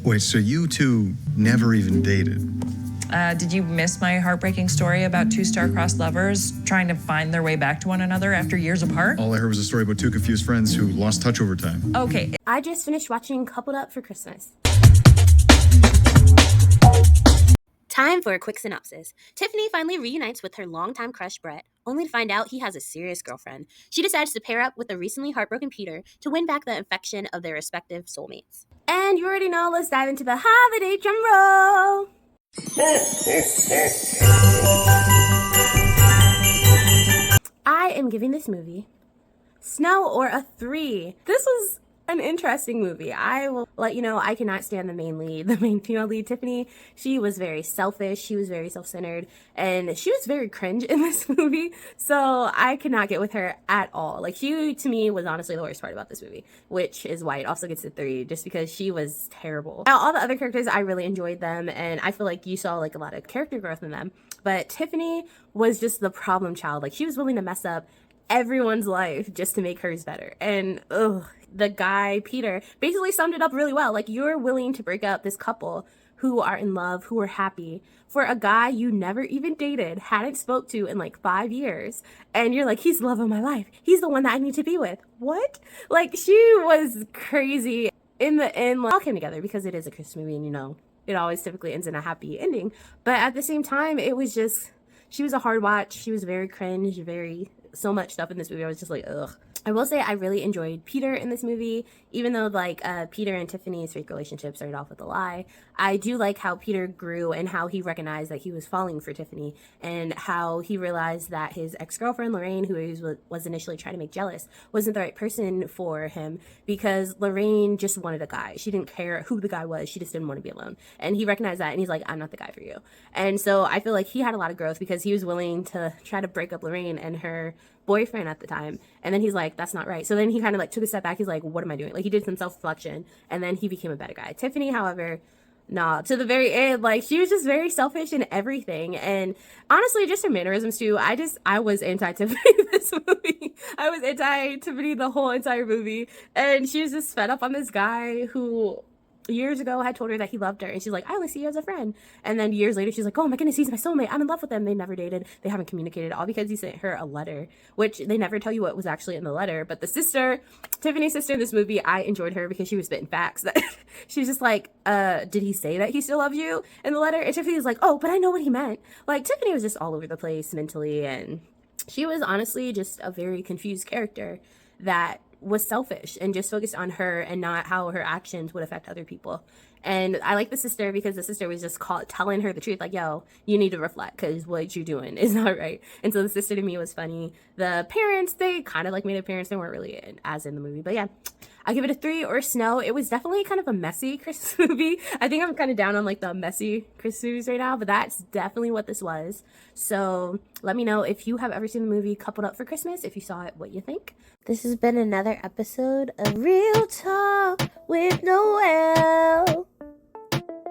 Wait, so you two never even dated? Did you miss my heartbreaking story about two star-crossed lovers trying to find their way back to one another after years apart? All I heard was a story about two confused friends who lost touch over time. Okay. I just finished watching Coupled Up for Christmas. Time for a quick synopsis. Tiffany finally reunites with her longtime crush Brett, only to find out he has a serious girlfriend. She decides to pair up with the recently heartbroken Peter to win back the affection of their respective soulmates. And you already know, let's dive into the holiday drum roll. I am giving this movie Snow or a 3. This was an interesting movie. I will let you know I cannot stand the main female lead, Tiffany. She was very selfish, she was very self-centered, and she was very cringe in this movie, so I could not get with her at all. Like, she, to me, was honestly the worst part about this movie, which is why it also gets a 3, just because she was terrible. Now, all the other characters, I really enjoyed them, and I feel like you saw, like, a lot of character growth in them, but Tiffany was just the problem child. Like, she was willing to mess up everyone's life just to make hers better. And the guy Peter basically summed it up really well. Like, you're willing to break up this couple who are in love, who are happy, for a guy you never even dated, hadn't spoke to in like 5 years, and you're like, he's the love of my life, he's the one that I need to be with. What? Like, she was crazy. In the end, like, all came together because it is a Christmas movie, and you know it always typically ends in a happy ending, but at the same time, it was just, she was a hard watch. She was very cringe, so much stuff in this movie. I was just like, ugh. I will say I really enjoyed Peter in this movie, even though like Peter and Tiffany's fake relationship started off with a lie. I do like how Peter grew and how he recognized that he was falling for Tiffany, and how he realized that his ex-girlfriend Lorraine, who he was initially trying to make jealous, wasn't the right person for him, because Lorraine just wanted a guy. She didn't care who the guy was. She just didn't want to be alone. And he recognized that, and he's like, I'm not the guy for you. And so I feel like he had a lot of growth because he was willing to try to break up Lorraine and her boyfriend at the time, and then he's like, that's not right. So then he kind of like took a step back. He's like, what am I doing? Like, he did some self-reflection, and then he became a better guy. Tiffany, however, nah, to the very end, like, she was just very selfish in everything, and honestly, just her mannerisms too. I was anti-Tiffany this movie. I was anti-Tiffany the whole entire movie, and she was just fed up on this guy who years ago had told her that he loved her, and she's like, I only see you as a friend. And then years later, she's like, oh my goodness, he's my soulmate, I'm in love with him. They never dated, they haven't communicated, all because he sent her a letter, which they never tell you what was actually in the letter. But the sister, Tiffany's sister in this movie, I enjoyed her because she was spitting facts. That she's just like, did he say that he still loves you in the letter? And Tiffany was like, oh, but I know what he meant. Like, Tiffany was just all over the place mentally, and she was honestly just a very confused character that was selfish and just focused on her and not how her actions would affect other people. And I like the sister because the sister was just telling her the truth, like, yo, you need to reflect because what you're doing is not right. And so the sister to me was funny. The parents, they kind of like made parents. They weren't really as in the movie, but yeah, I give it a 3 or Snow. It was definitely kind of a messy Christmas movie. I think I'm kind of down on like the messy Christmas movies right now, but that's definitely what this was. So let me know if you have ever seen the movie Coupled Up for Christmas, if you saw it, what you think. This has been another episode of Real Talk with Noelle.